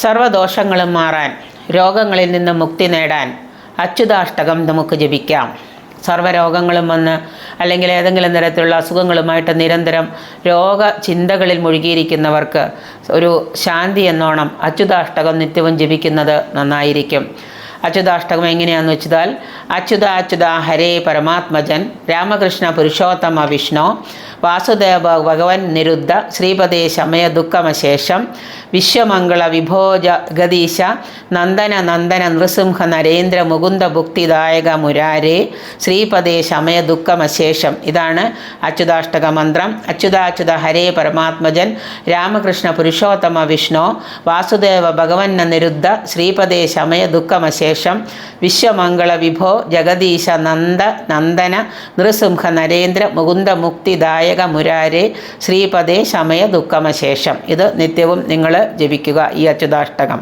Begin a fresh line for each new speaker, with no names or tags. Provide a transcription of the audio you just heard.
സർവ്വദോഷങ്ങളും മാറാൻ, രോഗങ്ങളിൽ നിന്ന് മുക്തി നേടാൻ അച്യുതാഷ്ടകം നമുക്ക് ജപിക്കാം. സർവ്വരോഗങ്ങളും വന്ന് അല്ലെങ്കിൽ ഏതെങ്കിലും തരത്തിലുള്ള അസുഖങ്ങളുമായിട്ട് നിരന്തരം രോഗചിന്തകളിൽ മുഴുകിയിരിക്കുന്നവർക്ക് ഒരു ശാന്തി എന്നോണം അച്യുതാഷ്ടകം നിത്യവും ജപിക്കുന്നത് നന്നായിരിക്കും. അച്യുതാഷ്ടകം എങ്ങനെയാണെന്ന് വെച്ചാൽ, അച്യുത അച്യുത ഹരേ പരമാത്മജൻ രാമകൃഷ്ണ പുരുഷോത്തമ വിഷ്ണു വാസുദേവ ഭഗവൻ നിരുദ്ധ ശ്രീപദേ ശമയ ദുഃഖമശേഷം വിശ്വമംഗള വിഭോ ജഗദീശ നന്ദന നന്ദന നൃസിംഹ നരേന്ദ്ര മുകുന്ദ ഭുക്തിദായക മുരാരേ ശ്രീപദേ ശമയ ദുഃഖമശേഷം. ഇതാണ് അച്യുതാഷ്ടക മന്ത്രം. അച്യുത ഹരേ പരമാത്മജൻ രാമകൃഷ്ണ പുരുഷോത്തമ വിഷ്ണു വാസുദേവ ഭഗവൻ നിരുദ്ധ ശ്രീപദേ ശമയ ദുഃഖമശേഷം വിശ്വമംഗള വിഭോ ജഗദീശ നന്ദന നൃസിംഹ നരേന്ദ്ര മുകുന്ദ മുക്തിദായക മുരാരേ ശ്രീപദേ ശമയ ദുഃഖമശേഷം. ഇത് നിത്യവും നിങ്ങൾ ജപിക്കുക, ഈ അച്യുതാഷ്ടകം.